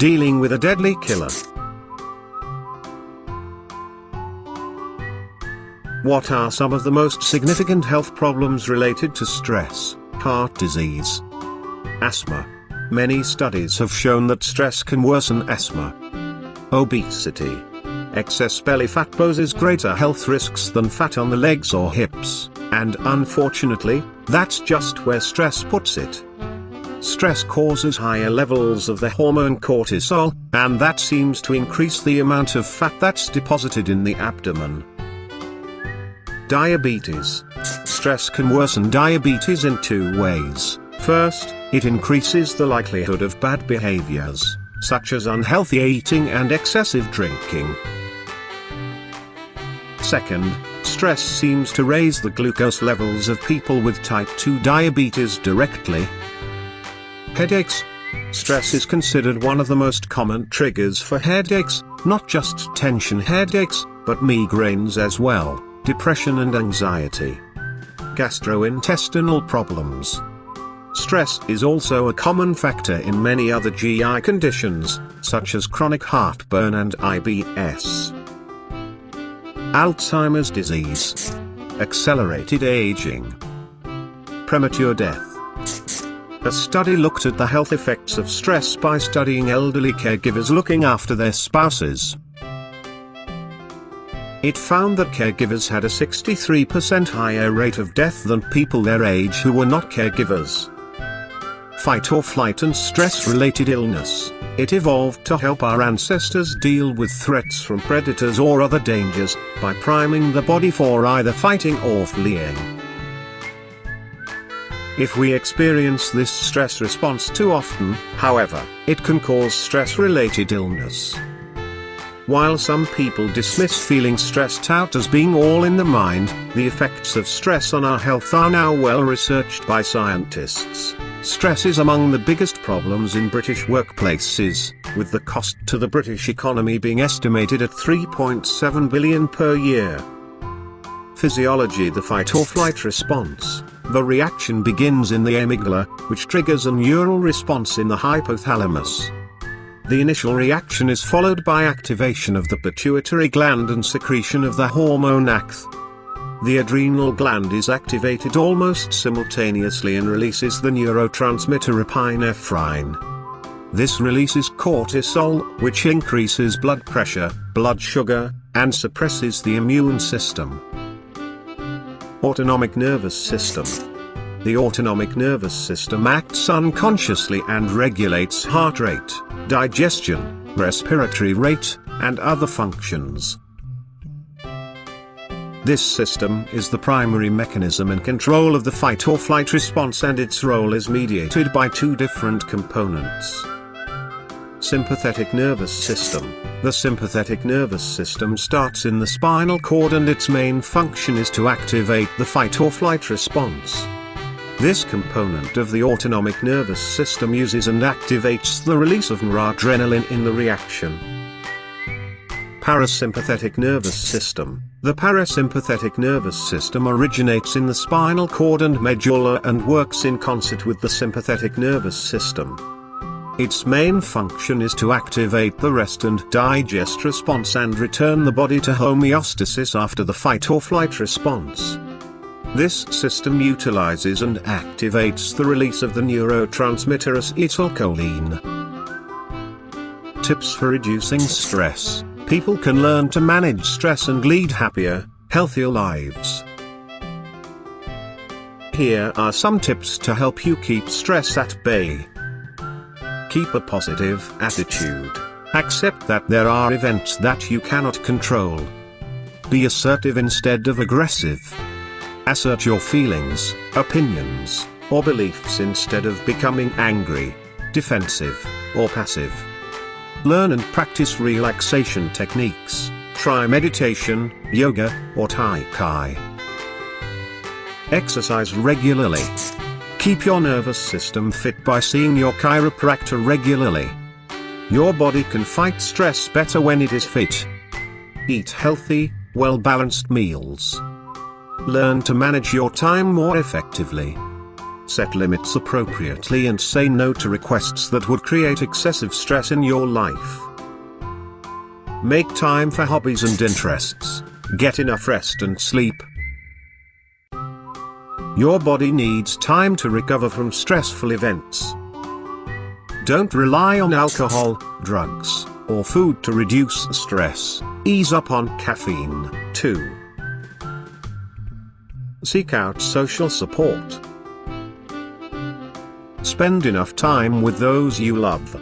Dealing with a deadly killer. What are some of the most significant health problems related to stress? Heart disease. Asthma. Many studies have shown that stress can worsen asthma. Obesity. Excess belly fat poses greater health risks than fat on the legs or hips, and unfortunately, that's just where stress puts it. Stress causes higher levels of the hormone cortisol, and that seems to increase the amount of fat that's deposited in the abdomen. Diabetes. Stress can worsen diabetes in two ways. First, it increases the likelihood of bad behaviors, such as unhealthy eating and excessive drinking. Second, stress seems to raise the glucose levels of people with type 2 diabetes directly. Headaches. Stress is considered one of the most common triggers for headaches, not just tension headaches, but migraines as well, depression and anxiety. Gastrointestinal problems. Stress is also a common factor in many other GI conditions, such as chronic heartburn and IBS. Alzheimer's disease. Accelerated aging. Premature death. A study looked at the health effects of stress by studying elderly caregivers looking after their spouses. It found that caregivers had a 63% higher rate of death than people their age who were not caregivers. Fight or flight and stress-related illness. It evolved to help our ancestors deal with threats from predators or other dangers, by priming the body for either fighting or fleeing. If we experience this stress response too often, however, it can cause stress-related illness. While some people dismiss feeling stressed out as being all in the mind, the effects of stress on our health are now well researched by scientists. Stress is among the biggest problems in British workplaces, with the cost to the British economy being estimated at £3.7 billion per year. Physiology. The fight or flight response. The reaction begins in the amygdala, which triggers a neural response in the hypothalamus. The initial reaction is followed by activation of the pituitary gland and secretion of the hormone ACTH. The adrenal gland is activated almost simultaneously and releases the neurotransmitter epinephrine. This releases cortisol, which increases blood pressure, blood sugar, and suppresses the immune system. Autonomic nervous system. The autonomic nervous system acts unconsciously and regulates heart rate, digestion, respiratory rate, and other functions. This system is the primary mechanism in control of the fight or flight response, and its role is mediated by two different components. Sympathetic nervous system. The sympathetic nervous system starts in the spinal cord, and its main function is to activate the fight or flight response. This component of the autonomic nervous system uses and activates the release of noradrenaline in the reaction. Parasympathetic nervous system. The parasympathetic nervous system originates in the spinal cord and medulla and works in concert with the sympathetic nervous system. Its main function is to activate the rest and digest response and return the body to homeostasis after the fight or flight response. This system utilizes and activates the release of the neurotransmitter acetylcholine. Tips for reducing stress. People can learn to manage stress and lead happier, healthier lives. Here are some tips to help you keep stress at bay. Keep a positive attitude. Accept that there are events that you cannot control. Be assertive instead of aggressive. Assert your feelings, opinions, or beliefs instead of becoming angry, defensive, or passive. Learn and practice relaxation techniques. Try meditation, yoga, or Tai Chi. Exercise regularly. Keep your nervous system fit by seeing your chiropractor regularly. Your body can fight stress better when it is fit. Eat healthy, well-balanced meals. Learn to manage your time more effectively. Set limits appropriately and say no to requests that would create excessive stress in your life. Make time for hobbies and interests. Get enough rest and sleep. Your body needs time to recover from stressful events. Don't rely on alcohol, drugs, or food to reduce stress. Ease up on caffeine, too. Seek out social support. Spend enough time with those you love.